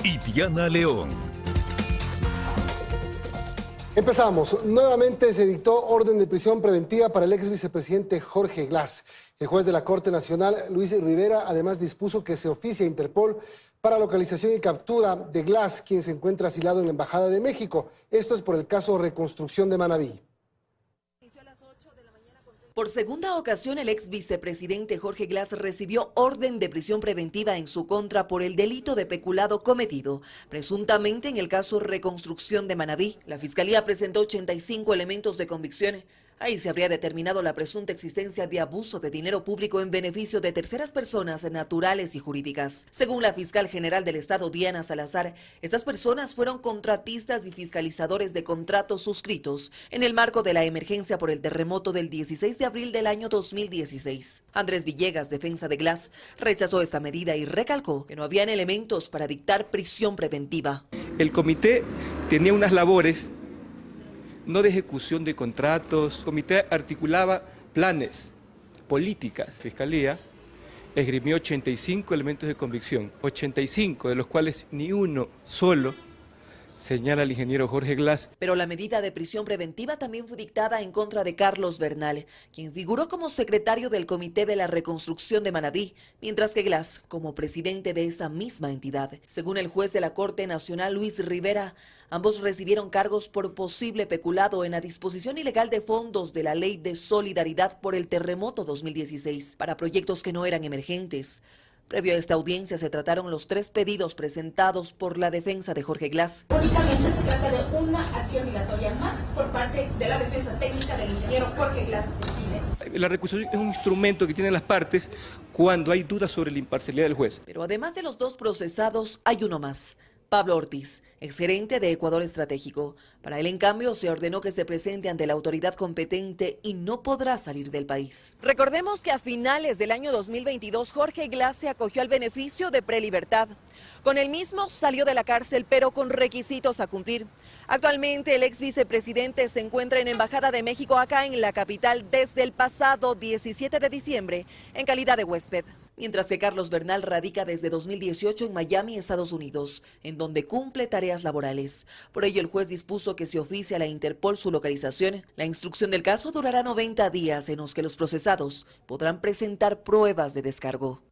y Diana León. Empezamos. Nuevamente se dictó orden de prisión preventiva para el ex vicepresidente Jorge Glass. El juez de la Corte Nacional, Luis Rivera, además dispuso que se oficie a Interpol para localización y captura de Glass, quien se encuentra asilado en la Embajada de México. Esto es por el caso Reconstrucción de Manabí. Por segunda ocasión, el ex vicepresidente Jorge Glass recibió orden de prisión preventiva en su contra por el delito de peculado cometido, presuntamente en el caso Reconstrucción de Manabí. La Fiscalía presentó 85 elementos de convicción. Ahí se habría determinado la presunta existencia de abuso de dinero público en beneficio de terceras personas naturales y jurídicas. Según la fiscal general del Estado, Diana Salazar, estas personas fueron contratistas y fiscalizadores de contratos suscritos en el marco de la emergencia por el terremoto del 16 de abril del año 2016. Andrés Villegas, defensa de Glass, rechazó esta medida y recalcó que no habían elementos para dictar prisión preventiva. El comité tenía unas labores no de ejecución de contratos. El comité articulaba planes, políticas. Fiscalía esgrimió 85 elementos de convicción, 85 de los cuales ni uno solo señala al ingeniero Jorge Glass. Pero la medida de prisión preventiva también fue dictada en contra de Carlos Bernal, quien figuró como secretario del Comité de la Reconstrucción de Manabí, mientras que Glass como presidente de esa misma entidad. Según el juez de la Corte Nacional, Luis Rivera, ambos recibieron cargos por posible peculado en la disposición ilegal de fondos de la Ley de Solidaridad por el terremoto 2016 para proyectos que no eran emergentes. Previo a esta audiencia se trataron los 3 pedidos presentados por la defensa de Jorge Glass. Únicamente se trata de una acción dilatoria más por parte de la defensa técnica del ingeniero Jorge Glass. La recusación es un instrumento que tienen las partes cuando hay dudas sobre la imparcialidad del juez. Pero además de los 2 procesados, hay uno más. Pablo Ortiz, exgerente de Ecuador Estratégico. Para él, en cambio, se ordenó que se presente ante la autoridad competente y no podrá salir del país. Recordemos que a finales del año 2022, Jorge Glass se acogió al beneficio de prelibertad. Con el mismo salió de la cárcel, pero con requisitos a cumplir. Actualmente, el ex vicepresidente se encuentra en Embajada de México, acá en la capital, desde el pasado 17 de diciembre, en calidad de huésped. Mientras que Carlos Bernal radica desde 2018 en Miami, Estados Unidos, en donde cumple tareas laborales. Por ello, el juez dispuso que se oficie a la Interpol su localización. La instrucción del caso durará 90 días, en los que los procesados podrán presentar pruebas de descargo.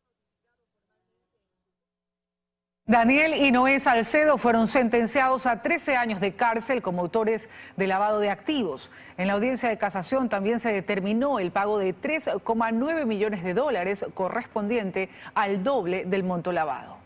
Daniel y Noé Salcedo fueron sentenciados a 13 años de cárcel como autores de lavado de activos. En la audiencia de casación también se determinó el pago de $3,9 millones correspondiente al doble del monto lavado.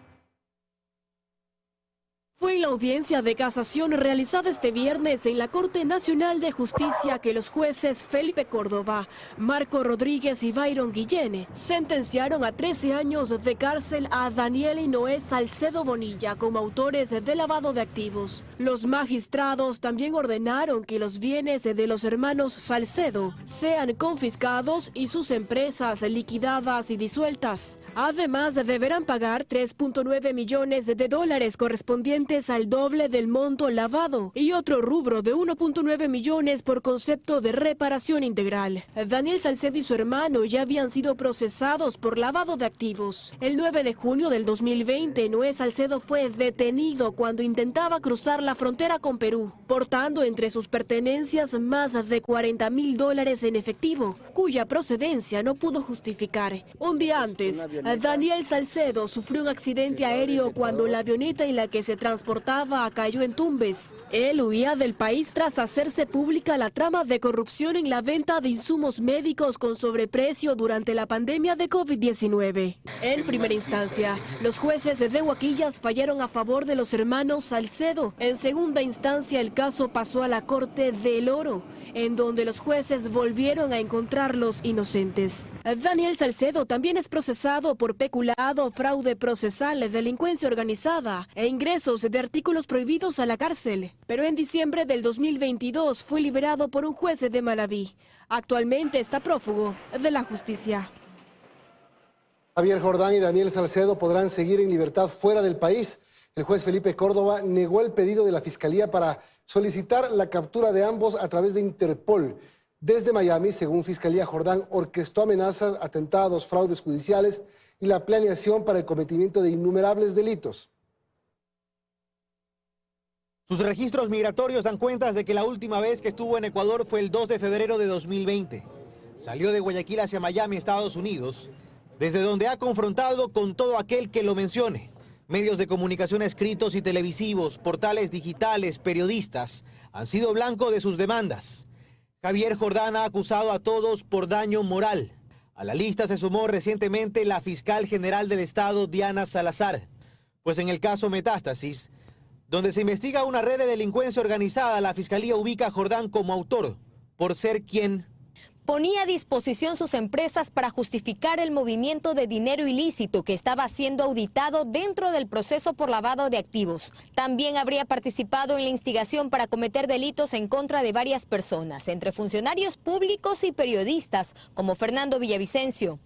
Fue en la audiencia de casación realizada este viernes en la Corte Nacional de Justicia que los jueces Felipe Córdoba, Marco Rodríguez y Byron Guillén sentenciaron a 13 años de cárcel a Daniel y Noé Salcedo Bonilla como autores de lavado de activos. Los magistrados también ordenaron que los bienes de los hermanos Salcedo sean confiscados y sus empresas liquidadas y disueltas. Además, deberán pagar $3,9 millones correspondientes al doble del monto lavado y otro rubro de $1,9 millones por concepto de reparación integral. Daniel Salcedo y su hermano ya habían sido procesados por lavado de activos. El 9 de junio del 2020, Noé Salcedo fue detenido cuando intentaba cruzar la frontera con Perú, portando entre sus pertenencias más de $40,000 en efectivo, cuya procedencia no pudo justificar. Un día antes, Daniel Salcedo sufrió un accidente aéreo cuando la avioneta en la que se transportaba cayó en Tumbes. Él huía del país tras hacerse pública la trama de corrupción en la venta de insumos médicos con sobreprecio durante la pandemia de COVID-19. En primera instancia, los jueces de Huaquillas fallaron a favor de los hermanos Salcedo. En segunda instancia, el caso pasó a la Corte del Oro, en donde los jueces volvieron a encontrarlos inocentes. Daniel Salcedo también es procesado por peculado, fraude procesal, delincuencia organizada e ingresos de artículos prohibidos a la cárcel. Pero en diciembre del 2022 fue liberado por un juez de Manabí. Actualmente está prófugo de la justicia. Javier Jordán y Daniel Salcedo podrán seguir en libertad fuera del país. El juez Felipe Córdoba negó el pedido de la Fiscalía para solicitar la captura de ambos a través de Interpol. Desde Miami, según Fiscalía, Jordán orquestó amenazas, atentados, fraudes judiciales y la planeación para el cometimiento de innumerables delitos. Sus registros migratorios dan cuenta de que la última vez que estuvo en Ecuador fue el 2 de febrero de 2020. Salió de Guayaquil hacia Miami, Estados Unidos, desde donde ha confrontado con todo aquel que lo mencione. Medios de comunicación escritos y televisivos, portales digitales, periodistas, han sido blanco de sus demandas. Javier Jordán ha acusado a todos por daño moral. A la lista se sumó recientemente la fiscal general del Estado, Diana Salazar. Pues en el caso Metástasis, donde se investiga una red de delincuencia organizada, la Fiscalía ubica a Jordán como autor, por ser quien ponía a disposición sus empresas para justificar el movimiento de dinero ilícito que estaba siendo auditado dentro del proceso por lavado de activos. También habría participado en la instigación para cometer delitos en contra de varias personas, entre funcionarios públicos y periodistas, como Fernando Villavicencio.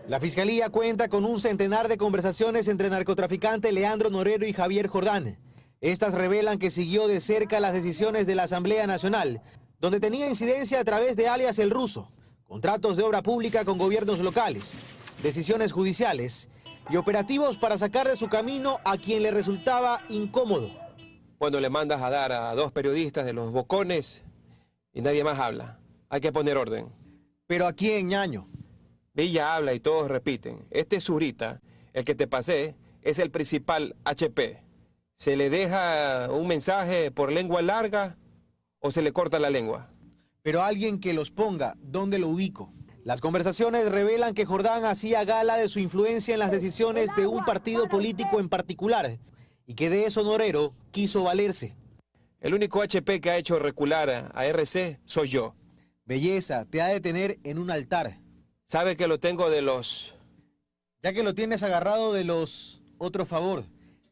La Fiscalía cuenta con un centenar de conversaciones entre el narcotraficante Leandro Norero y Javier Jordán. Estas revelan que siguió de cerca las decisiones de la Asamblea Nacional, donde tenía incidencia a través de alias El Ruso, contratos de obra pública con gobiernos locales, decisiones judiciales y operativos para sacar de su camino a quien le resultaba incómodo. Cuando le mandas a dar a 2 periodistas de los bocones y nadie más habla, hay que poner orden. ¿Pero a quién, ñaño? Villa habla y todos repiten. Este Zurita, el que te pasé, es el principal HP. ¿Se le deja un mensaje por lengua larga o se le corta la lengua? Pero alguien que los ponga, ¿dónde lo ubico? Las conversaciones revelan que Jordán hacía gala de su influencia en las decisiones de un partido político en particular y que de eso Norero quiso valerse. El único HP que ha hecho recular a RC soy yo. Belleza, te ha de tener en un altar. Sabe que lo tengo de los... Ya que lo tienes agarrado de los... Otro favor,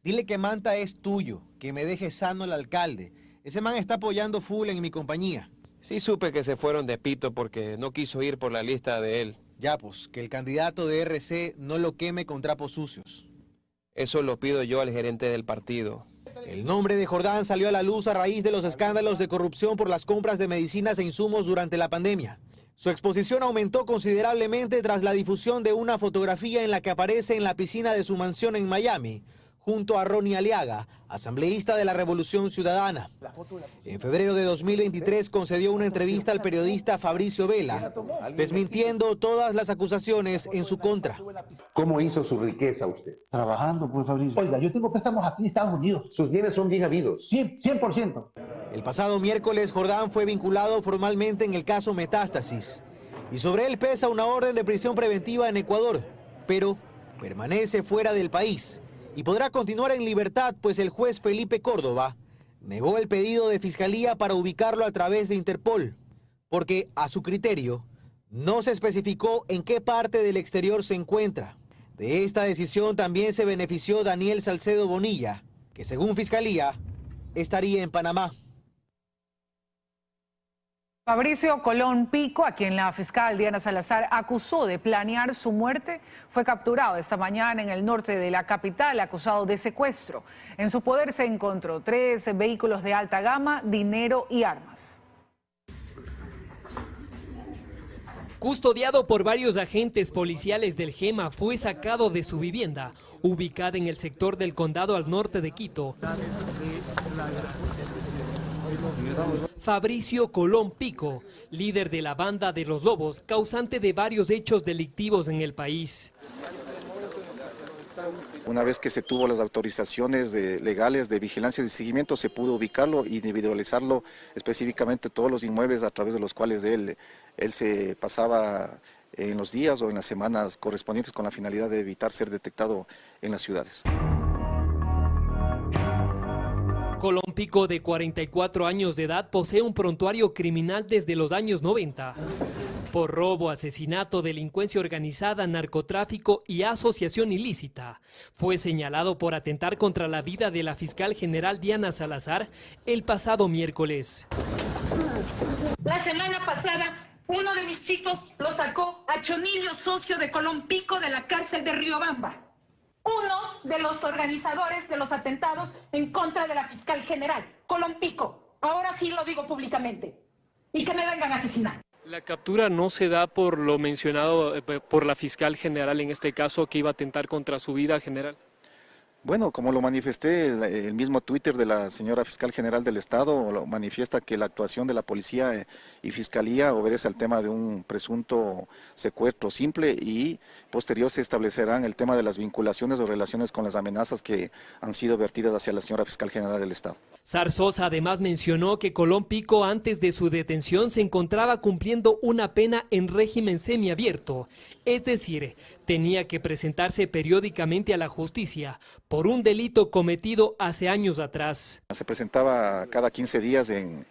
dile que Manta es tuyo, que me deje sano el alcalde. Ese man está apoyando full en mi compañía. Sí supe que se fueron de pito porque no quiso ir por la lista de él. Ya pues, que el candidato de RC no lo queme con trapos sucios. Eso lo pido yo al gerente del partido. El nombre de Jordán salió a la luz a raíz de los escándalos de corrupción por las compras de medicinas e insumos durante la pandemia. Su exposición aumentó considerablemente tras la difusión de una fotografía en la que aparece en la piscina de su mansión en Miami, junto a Ronnie Aliaga, asambleísta de la Revolución Ciudadana. En febrero de 2023 concedió una entrevista al periodista Fabricio Vela, desmintiendo todas las acusaciones en su contra. ¿Cómo hizo su riqueza usted? Trabajando, pues, Fabricio. Oiga, yo tengo préstamos aquí en Estados Unidos. Sus bienes son bien habidos. 100%. El pasado miércoles, Jordán fue vinculado formalmente en el caso Metástasis. Y sobre él pesa una orden de prisión preventiva en Ecuador, pero permanece fuera del país. Y podrá continuar en libertad, pues el juez Felipe Córdoba negó el pedido de fiscalía para ubicarlo a través de Interpol, porque a su criterio no se especificó en qué parte del exterior se encuentra. De esta decisión también se benefició Daniel Salcedo Bonilla, que según fiscalía estaría en Panamá. Fabricio Colón Pico, a quien la fiscal Diana Salazar acusó de planear su muerte, fue capturado esta mañana en el norte de la capital, acusado de secuestro. En su poder se encontró 3 vehículos de alta gama, dinero y armas. Custodiado por varios agentes policiales del GEMA, fue sacado de su vivienda, ubicada en el sector del condado al norte de Quito. Fabricio Colón Pico, líder de la banda de los Lobos, causante de varios hechos delictivos en el país. Una vez que se tuvo las autorizaciones legales de vigilancia y de seguimiento, se pudo ubicarlo y individualizarlo específicamente todos los inmuebles a través de los cuales él se pasaba en los días o en las semanas correspondientes con la finalidad de evitar ser detectado en las ciudades. Colón Pico, de 44 años de edad, posee un prontuario criminal desde los años 90. Por robo, asesinato, delincuencia organizada, narcotráfico y asociación ilícita. Fue señalado por atentar contra la vida de la fiscal general Diana Salazar el pasado miércoles. La semana pasada, uno de mis chicos lo sacó a Chonilio, socio de Colón Pico, de la cárcel de Riobamba. Uno de los organizadores de los atentados en contra de la fiscal general, Colón Pico. Ahora sí lo digo públicamente. Y que me vengan a asesinar. La captura no se da por lo mencionado por la fiscal general en este caso, que iba a atentar contra su vida general. Bueno, como lo manifesté, el mismo Twitter de la señora fiscal general del Estado lo manifiesta que la actuación de la policía y fiscalía obedece al tema de un presunto secuestro simple y posterior se establecerán el tema de las vinculaciones o relaciones con las amenazas que han sido vertidas hacia la señora fiscal general del Estado. Zarzosa además mencionó que Colón Pico antes de su detención se encontraba cumpliendo una pena en régimen semiabierto, es decir, tenía que presentarse periódicamente a la justicia por un delito cometido hace años atrás. Se presentaba cada 15 días en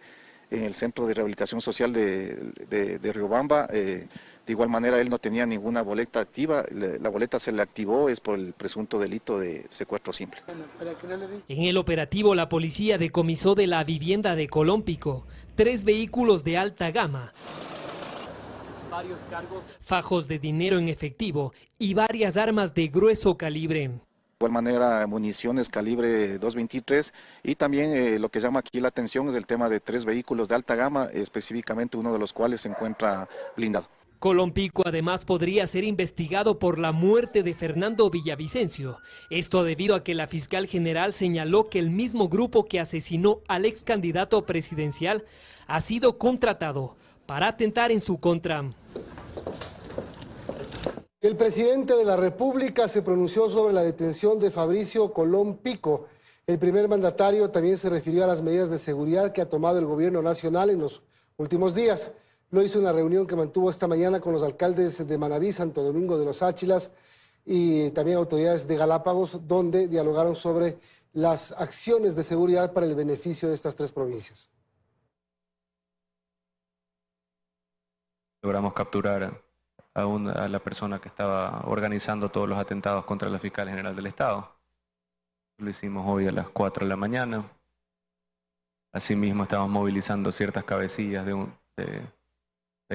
el Centro de Rehabilitación Social de Riobamba. De igual manera, él no tenía ninguna boleta activa. La boleta se le activó es por el presunto delito de secuestro simple. En el operativo, la policía decomisó de la vivienda de Colón Pico 3 vehículos de alta gama, varios cargos, fajos de dinero en efectivo y varias armas de grueso calibre. De igual manera, municiones calibre 223 y también lo que llama aquí la atención es el tema de 3 vehículos de alta gama, específicamente uno de los cuales se encuentra blindado. Colón Pico además podría ser investigado por la muerte de Fernando Villavicencio. Esto debido a que la fiscal general señaló que el mismo grupo que asesinó al ex candidato presidencial ha sido contratado para atentar en su contra. El presidente de la República se pronunció sobre la detención de Fabricio Colón Pico. El primer mandatario también se refirió a las medidas de seguridad que ha tomado el gobierno nacional en los últimos días. Lo hizo en una reunión que mantuvo esta mañana con los alcaldes de Manabí, Santo Domingo de los Áchilas y también autoridades de Galápagos, donde dialogaron sobre las acciones de seguridad para el beneficio de estas 3 provincias. Logramos capturar a la persona que estaba organizando todos los atentados contra la fiscal general del Estado. Lo hicimos hoy a las 4 de la mañana. Asimismo, estamos movilizando ciertas cabecillas de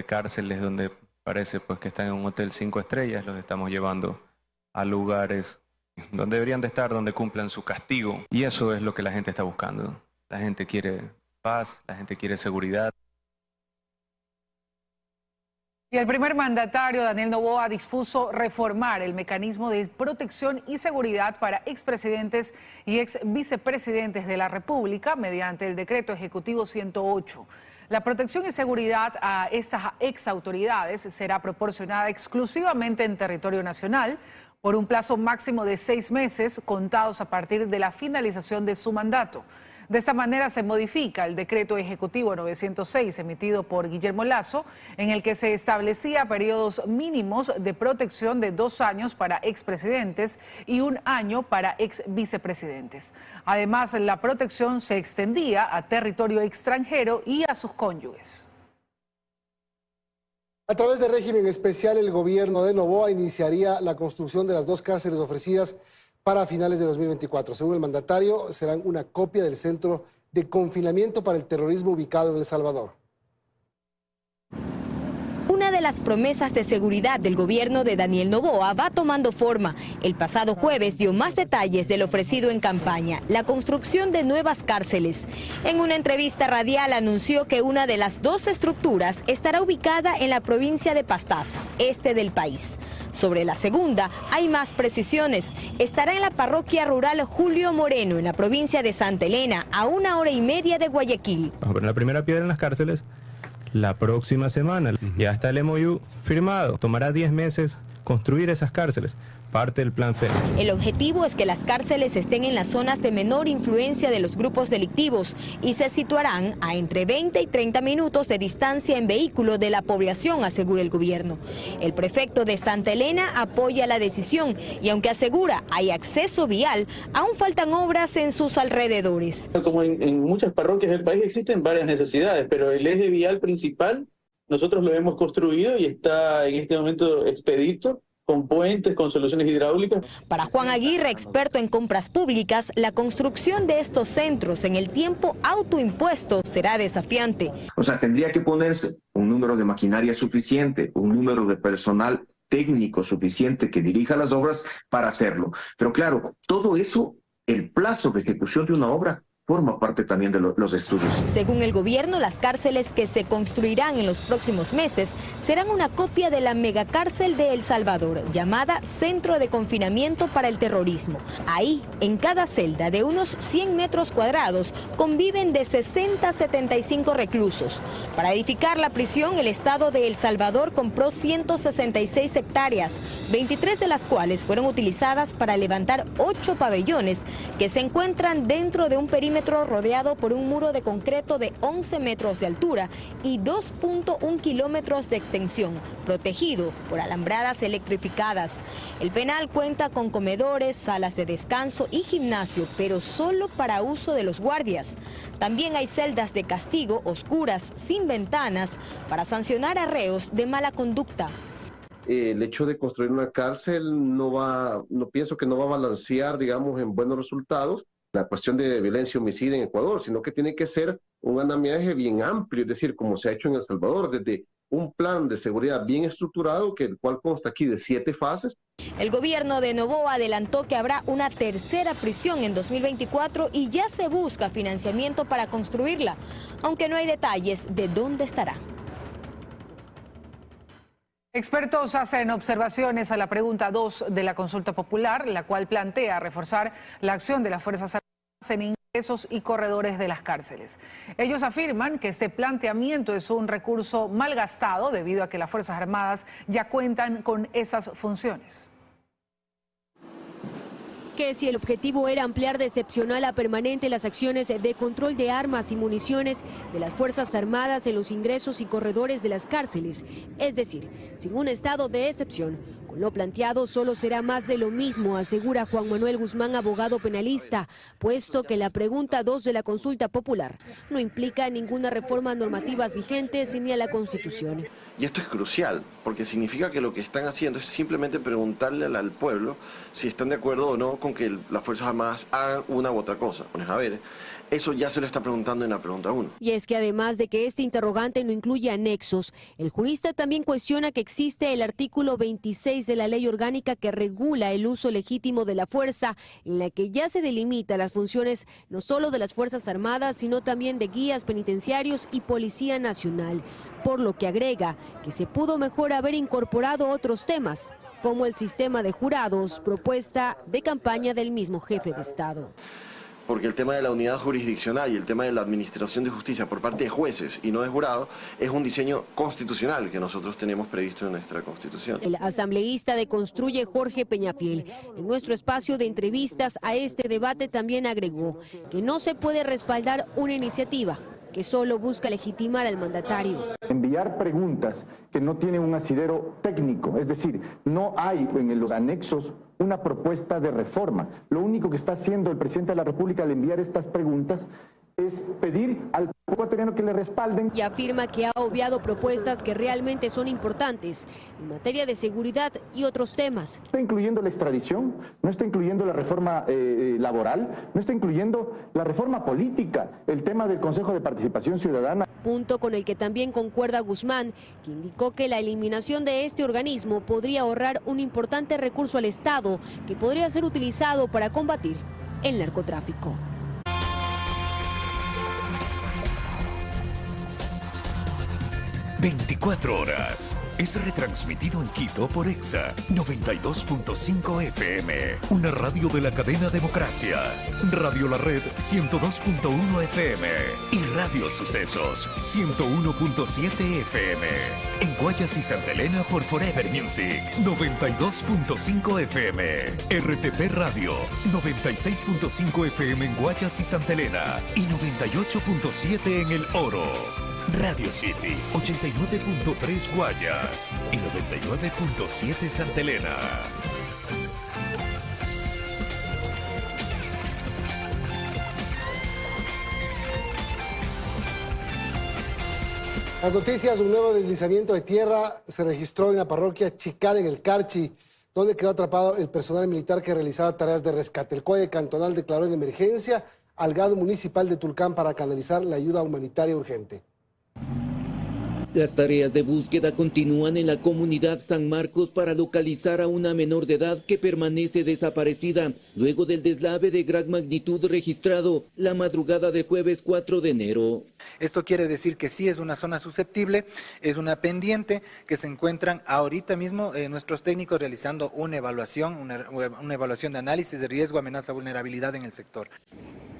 cárceles donde parece pues que están en un hotel 5 estrellas, los estamos llevando a lugares donde deberían de estar, donde cumplan su castigo. Y eso es lo que la gente está buscando. La gente quiere paz, la gente quiere seguridad. Y el primer mandatario, Daniel Noboa, dispuso reformar el mecanismo de protección y seguridad para expresidentes y ex vicepresidentes de la República mediante el decreto ejecutivo 108. La protección y seguridad a estas ex autoridades será proporcionada exclusivamente en territorio nacional por un plazo máximo de 6 meses contados a partir de la finalización de su mandato. De esta manera se modifica el decreto ejecutivo 906 emitido por Guillermo Lasso, en el que se establecía periodos mínimos de protección de 2 años para expresidentes y 1 año para ex vicepresidentes. Además, la protección se extendía a territorio extranjero y a sus cónyuges. A través del régimen especial, el gobierno de Noboa iniciaría la construcción de las 2 cárceles ofrecidas para finales de 2024. Según el mandatario, serán una copia del centro de confinamiento para el terrorismo ubicado en El Salvador. Una de las promesas de seguridad del gobierno de Daniel Noboa va tomando forma. El pasado jueves dio más detalles de lo ofrecido en campaña, la construcción de nuevas cárceles. En una entrevista radial anunció que una de las 2 estructuras estará ubicada en la provincia de Pastaza, este del país. Sobre la segunda hay más precisiones. Estará en la parroquia rural Julio Moreno, en la provincia de Santa Elena, a 1 hora y media de Guayaquil. Vamos a poner la primera piedra en las cárceles la próxima semana. Ya está el MOU firmado. Tomará 10 meses construir esas cárceles. Parte del plan FED. El objetivo es que las cárceles estén en las zonas de menor influencia de los grupos delictivos y se situarán a entre 20 y 30 minutos de distancia en vehículo de la población, asegura el gobierno. El prefecto de Santa Elena apoya la decisión y aunque asegura hay acceso vial, aún faltan obras en sus alrededores. Como en muchas parroquias del país existen varias necesidades, pero el eje vial principal nosotros lo hemos construido y está en este momento expedito, con puentes, con soluciones hidráulicas. Para Juan Aguirre, experto en compras públicas, la construcción de estos centros en el tiempo autoimpuesto será desafiante. O sea, tendría que ponerse un número de maquinaria suficiente, un número de personal técnico suficiente que dirija las obras para hacerlo. Pero claro, todo eso, el plazo de ejecución de una obra forma parte también de los estudios. Según el gobierno, las cárceles que se construirán en los próximos meses serán una copia de la megacárcel de El Salvador, llamada Centro de Confinamiento para el Terrorismo. Ahí, en cada celda de unos 100 metros cuadrados, conviven de 60 a 75 reclusos. Para edificar la prisión, el Estado de El Salvador compró 166 hectáreas, 23 de las cuales fueron utilizadas para levantar 8 pabellones que se encuentran dentro de un perímetro rodeado por un muro de concreto de 11 metros de altura y 2.1 kilómetros de extensión, protegido por alambradas electrificadas. El penal cuenta con comedores, salas de descanso y gimnasio, pero solo para uso de los guardias. También hay celdas de castigo oscuras, sin ventanas, para sancionar a reos de mala conducta. El hecho de construir una cárcel no pienso que no va a balancear, digamos, en buenos resultados la cuestión de violencia y homicidio en Ecuador, sino que tiene que ser un andamiaje bien amplio, es decir, como se ha hecho en El Salvador, desde un plan de seguridad bien estructurado, el cual consta aquí de 7 fases. El gobierno de Noboa adelantó que habrá una tercera prisión en 2024 y ya se busca financiamiento para construirla, aunque no hay detalles de dónde estará. Expertos hacen observaciones a la pregunta 2 de la consulta popular, la cual plantea reforzar la acción de las Fuerzas Armadas en ingresos y corredores de las cárceles. Ellos afirman que este planteamiento es un recurso mal gastado debido a que las Fuerzas Armadas ya cuentan con esas funciones. Que si el objetivo era ampliar de excepcional a permanente las acciones de control de armas y municiones de las Fuerzas Armadas en los ingresos y corredores de las cárceles, es decir, sin un estado de excepción, con lo planteado solo será más de lo mismo, asegura Juan Manuel Guzmán, abogado penalista, puesto que la pregunta 2 de la consulta popular no implica ninguna reforma a normativas vigentes ni a la Constitución. Y esto es crucial, porque significa que lo que están haciendo es simplemente preguntarle al pueblo si están de acuerdo o no con que las Fuerzas Armadas hagan una u otra cosa. Bueno, a ver, eso ya se lo está preguntando en la pregunta 1. Y es que además de que este interrogante no incluye anexos, el jurista también cuestiona que existe el artículo 26 de la Ley Orgánica que regula el uso legítimo de la fuerza, en la que ya se delimita las funciones no solo de las Fuerzas Armadas, sino también de guías penitenciarios y Policía Nacional, por lo que agrega que se pudo mejor haber incorporado otros temas, como el sistema de jurados, propuesta de campaña del mismo jefe de Estado. Porque el tema de la unidad jurisdiccional y el tema de la administración de justicia por parte de jueces y no de jurados es un diseño constitucional que nosotros tenemos previsto en nuestra Constitución. El asambleísta de Construye, Jorge Peñafiel, en nuestro espacio de entrevistas a este debate también agregó que no se puede respaldar una iniciativa que solo busca legitimar al mandatario. Enviar preguntas que no tienen un asidero técnico, es decir, no hay en los anexos una propuesta de reforma. Lo único que está haciendo el presidente de la República al enviar estas preguntas es pedir al ecuatoriano que le respalden. Y afirma que ha obviado propuestas que realmente son importantes en materia de seguridad y otros temas. Está incluyendo la extradición, no está incluyendo la reforma laboral, no está incluyendo la reforma política, el tema del Consejo de Participación Ciudadana. Punto con el que también concuerda Guzmán, que indicó que la eliminación de este organismo podría ahorrar un importante recurso al Estado que podría ser utilizado para combatir el narcotráfico. ...24 horas... es retransmitido en Quito por EXA 92.5 FM, una radio de la cadena Democracia, Radio La Red 102.1 FM y Radio Sucesos 101.7 FM. En Guayas y Santa Elena por Forever Music 92.5 FM, RTP Radio 96.5 FM en Guayas y Santa Elena y 98.7 en El Oro. Radio City 89.3 Guayas y 99.7 Santa Elena. Las noticias, un nuevo deslizamiento de tierra se registró en la parroquia Chical, en el Carchi, donde quedó atrapado el personal militar que realizaba tareas de rescate. El COE cantonal declaró en emergencia al GAD municipal de Tulcán para canalizar la ayuda humanitaria urgente. Las tareas de búsqueda continúan en la comunidad San Marcos para localizar a una menor de edad que permanece desaparecida luego del deslave de gran magnitud registrado la madrugada del jueves 4 de enero. Esto quiere decir que sí es una zona susceptible, es una pendiente que se encuentran ahorita mismo nuestros técnicos realizando una evaluación de análisis de riesgo, amenaza, vulnerabilidad en el sector.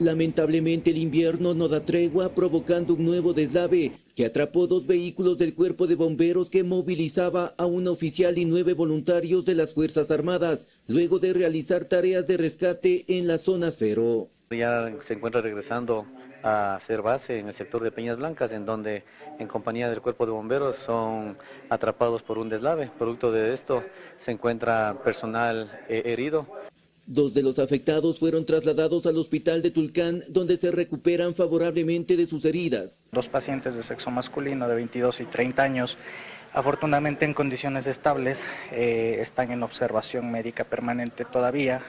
Lamentablemente el invierno no da tregua, provocando un nuevo deslave que atrapó 2 vehículos del Cuerpo de Bomberos que movilizaba a un oficial y 9 voluntarios de las Fuerzas Armadas, luego de realizar tareas de rescate en la zona cero. Ya se encuentra regresando a hacer base en el sector de Peñas Blancas, en donde en compañía del Cuerpo de Bomberos son atrapados por un deslave. Producto de esto se encuentra personal herido. 2 de los afectados fueron trasladados al hospital de Tulcán, donde se recuperan favorablemente de sus heridas. 2 pacientes de sexo masculino de 22 y 30 años, afortunadamente en condiciones estables, están en observación médica permanente todavía,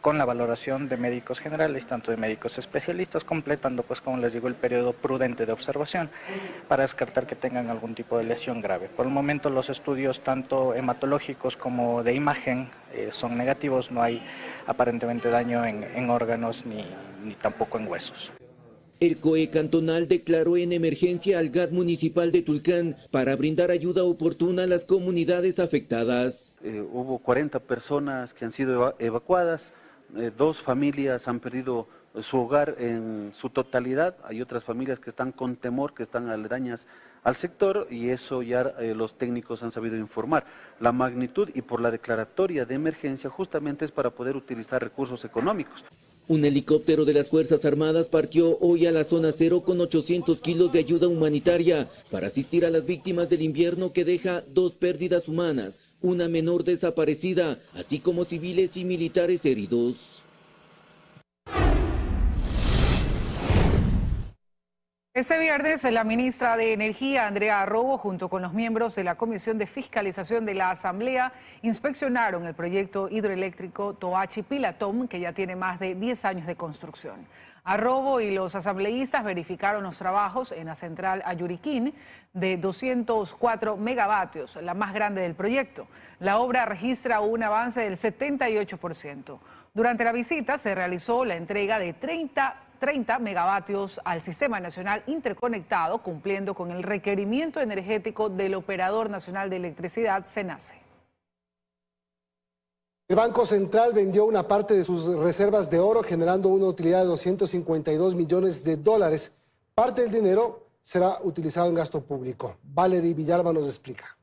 con la valoración de médicos generales, tanto de médicos especialistas, completando, pues como les digo, el periodo prudente de observación para descartar que tengan algún tipo de lesión grave. Por el momento los estudios tanto hematológicos como de imagen son negativos, no hay aparentemente daño en órganos ni tampoco en huesos. El COE cantonal declaró en emergencia al GAT municipal de Tulcán para brindar ayuda oportuna a las comunidades afectadas. Hubo 40 personas que han sido evacuadas. 2 familias han perdido su hogar en su totalidad, hay otras familias que están con temor, que están aledañas al sector y eso ya los técnicos han sabido informar. La magnitud y por la declaratoria de emergencia justamente es para poder utilizar recursos económicos. Un helicóptero de las Fuerzas Armadas partió hoy a la zona cero con 800 kilos de ayuda humanitaria para asistir a las víctimas del invierno que deja 2 pérdidas humanas, una menor desaparecida, así como civiles y militares heridos. Este viernes, la ministra de Energía, Andrea Arrobo, junto con los miembros de la Comisión de Fiscalización de la Asamblea, inspeccionaron el proyecto hidroeléctrico Toachi-Pilatón, que ya tiene más de 10 años de construcción. Arrobo y los asambleístas verificaron los trabajos en la central Ayuriquín de 204 megavatios, la más grande del proyecto. La obra registra un avance del 78%. Durante la visita se realizó la entrega de 30 megavatios al Sistema Nacional Interconectado, cumpliendo con el requerimiento energético del Operador Nacional de Electricidad, SENACE. El Banco Central vendió una parte de sus reservas de oro, generando una utilidad de 252 millones de dólares. Parte del dinero será utilizado en gasto público. Valerie Villalba nos explica.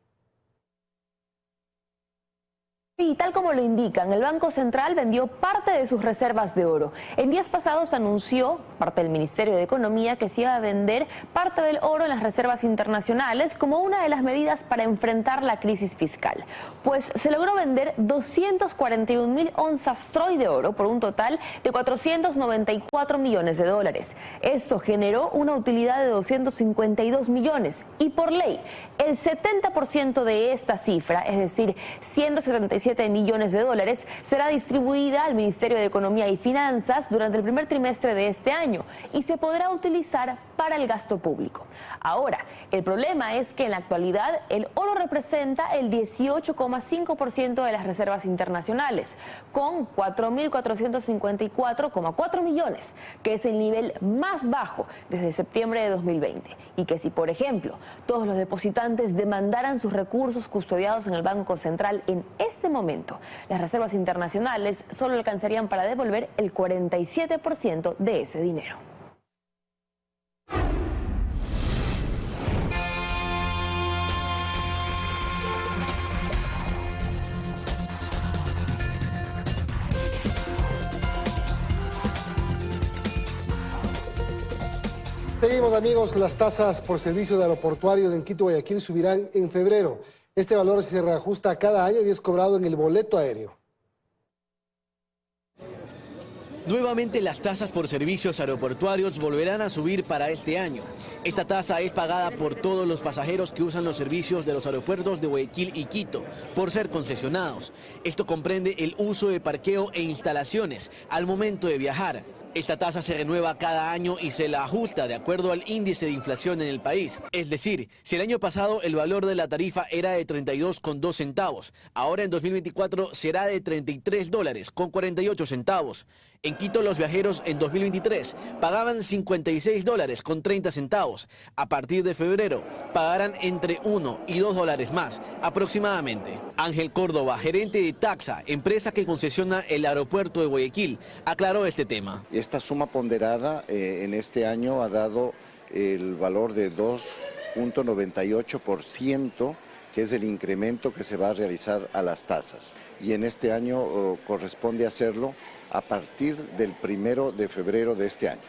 Y tal como lo indican, el Banco Central vendió parte de sus reservas de oro. En días pasados anunció, parte del Ministerio de Economía, que se iba a vender parte del oro en las reservas internacionales como una de las medidas para enfrentar la crisis fiscal. Pues se logró vender 241.000 onzas troy de oro por un total de 494 millones de dólares. Esto generó una utilidad de 252 millones y por ley, el 70% de esta cifra, es decir, 177 millones de dólares, será distribuida al Ministerio de Economía y Finanzas durante el primer trimestre de este año y se podrá utilizar para el gasto público. Ahora, el problema es que en la actualidad el oro representa el 18,5% de las reservas internacionales, con 4.454,4 millones, que es el nivel más bajo desde septiembre de 2020. Y que si, por ejemplo, todos los depositantes demandaran sus recursos custodiados en el Banco Central en este momento, las reservas internacionales solo alcanzarían para devolver el 47% de ese dinero. Seguimos, amigos. Las tasas por servicios aeroportuarios en Quito y Guayaquil subirán en febrero. Este valor se reajusta cada año y es cobrado en el boleto aéreo. Nuevamente las tasas por servicios aeroportuarios volverán a subir para este año. Esta tasa es pagada por todos los pasajeros que usan los servicios de los aeropuertos de Guayaquil y Quito, por ser concesionados. Esto comprende el uso de parqueo e instalaciones al momento de viajar. Esta tasa se renueva cada año y se la ajusta de acuerdo al índice de inflación en el país. Es decir, si el año pasado el valor de la tarifa era de 32,2 centavos, ahora en 2024 será de $33,48. En Quito los viajeros en 2023 pagaban $56,30. A partir de febrero pagarán entre $1 y $2 más aproximadamente. Ángel Córdoba, gerente de Taxa, empresa que concesiona el aeropuerto de Guayaquil, aclaró este tema. Esta suma ponderada en este año ha dado el valor de 2,98%, que es el incremento que se va a realizar a las tasas. Y en este año corresponde hacerlo a partir del 1 de febrero de este año.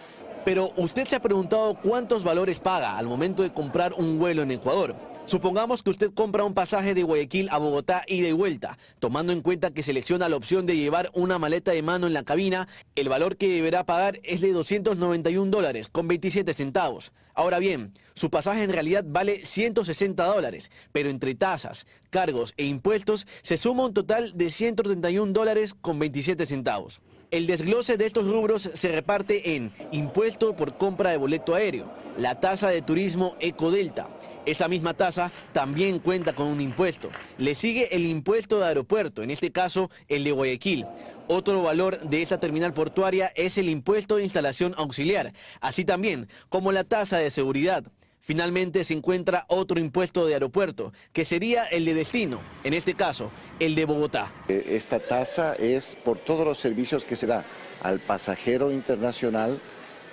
Pero usted se ha preguntado cuántos valores paga al momento de comprar un vuelo en Ecuador. Supongamos que usted compra un pasaje de Guayaquil a Bogotá ida y vuelta, tomando en cuenta que selecciona la opción de llevar una maleta de mano en la cabina, el valor que deberá pagar es de $291,27. Ahora bien, su pasaje en realidad vale $160, pero entre tasas, cargos e impuestos se suma un total de $131,27. El desglose de estos rubros se reparte en impuesto por compra de boleto aéreo, la tasa de turismo Ecodelta. Esa misma tasa también cuenta con un impuesto. Le sigue el impuesto de aeropuerto, en este caso el de Guayaquil. Otro valor de esta terminal portuaria es el impuesto de instalación auxiliar, así también como la tasa de seguridad. Finalmente se encuentra otro impuesto de aeropuerto, que sería el de destino, en este caso, el de Bogotá. Esta tasa es por todos los servicios que se da al pasajero internacional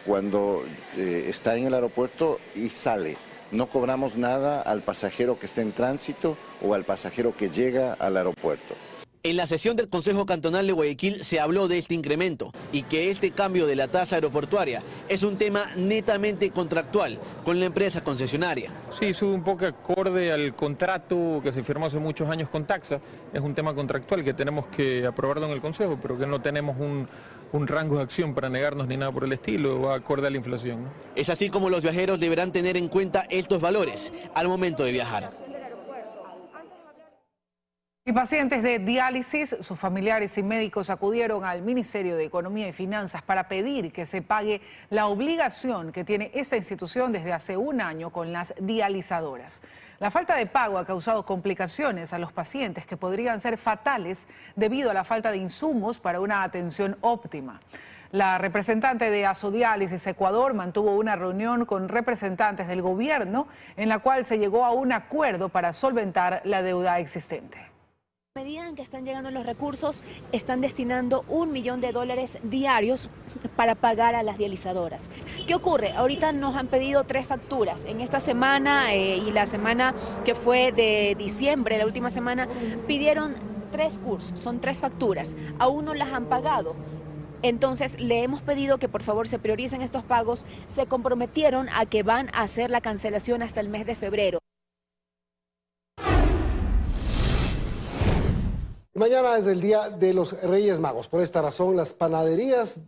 cuando está en el aeropuerto y sale. No cobramos nada al pasajero que está en tránsito o al pasajero que llega al aeropuerto. En la sesión del Consejo Cantonal de Guayaquil se habló de este incremento y que este cambio de la tasa aeroportuaria es un tema netamente contractual con la empresa concesionaria. Sí, sube un poco acorde al contrato que se firmó hace muchos años con Taxa. Es un tema contractual que tenemos que aprobarlo en el Consejo, pero que no tenemos un rango de acción para negarnos ni nada por el estilo, va acorde a la inflación, ¿no? Es así como los viajeros deberán tener en cuenta estos valores al momento de viajar. Y pacientes de diálisis, sus familiares y médicos acudieron al Ministerio de Economía y Finanzas para pedir que se pague la obligación que tiene esta institución desde hace un año con las dializadoras. La falta de pago ha causado complicaciones a los pacientes que podrían ser fatales debido a la falta de insumos para una atención óptima. La representante de Asodiálisis Ecuador mantuvo una reunión con representantes del gobierno en la cual se llegó a un acuerdo para solventar la deuda existente. A medida en que están llegando los recursos, están destinando $1 millón diarios para pagar a las dializadoras. ¿Qué ocurre? Ahorita nos han pedido 3 facturas. En esta semana y la semana que fue de diciembre, la última semana, pidieron 3 cursos, son 3 facturas. Aún no las han pagado. Entonces le hemos pedido que por favor se prioricen estos pagos. Se comprometieron a que van a hacer la cancelación hasta el mes de febrero. Mañana es el Día de los Reyes Magos. Por esta razón, las panaderías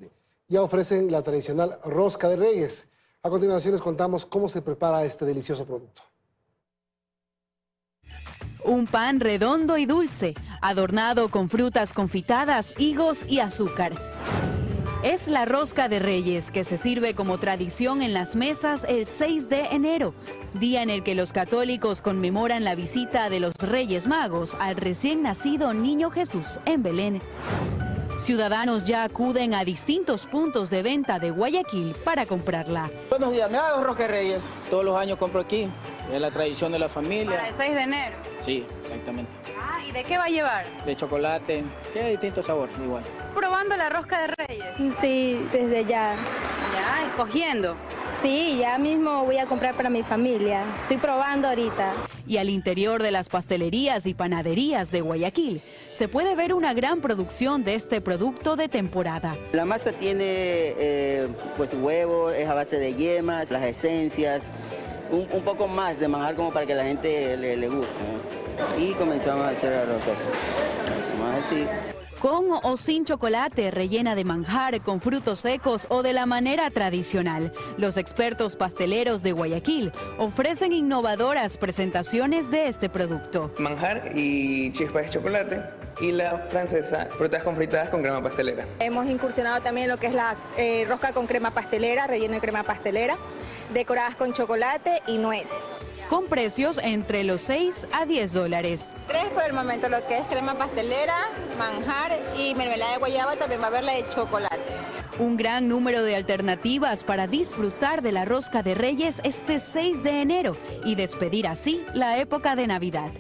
ya ofrecen la tradicional rosca de Reyes. A continuación les contamos cómo se prepara este delicioso producto. Un pan redondo y dulce, adornado con frutas confitadas, higos y azúcar. Es la rosca de Reyes, que se sirve como tradición en las mesas el 6 de enero, día en el que los católicos conmemoran la visita de los Reyes Magos al recién nacido Niño Jesús en Belén. Ciudadanos ya acuden a distintos puntos de venta de Guayaquil para comprarla. Buenos días, me hago rosca de Reyes. Todos los años compro aquí. Es la tradición de la familia. ¿Para el 6 de enero? Sí, exactamente. Ah, ¿y de qué va a llevar? De chocolate. Sí, hay distintos sabores, igual. ¿Probando la rosca de Reyes? Sí, desde ya. ¿Ya? ¿Escogiendo? Sí, ya mismo voy a comprar para mi familia. Estoy probando ahorita. Y al interior de las pastelerías y panaderías de Guayaquil se puede ver una gran producción de este producto de temporada. La masa tiene pues huevo, es a base de yemas, las esencias, un poco más de manjar como para que la gente le guste, ¿no? Y comenzamos a hacer las roscas. Hacemos así. Con o sin chocolate, rellena de manjar, con frutos secos o de la manera tradicional. Los expertos pasteleros de Guayaquil ofrecen innovadoras presentaciones de este producto. Manjar y chispas de chocolate, y la francesa, frutas confitadas con crema pastelera. Hemos incursionado también en lo que es la rosca con crema pastelera, relleno de crema pastelera, decoradas con chocolate y nuez. Con precios entre los $6 a $10. 3 por el momento, lo que es crema pastelera, manjar y mermelada de guayaba, también va a haber la de chocolate. Un gran número de alternativas para disfrutar de la rosca de Reyes este 6 de enero y despedir así la época de Navidad.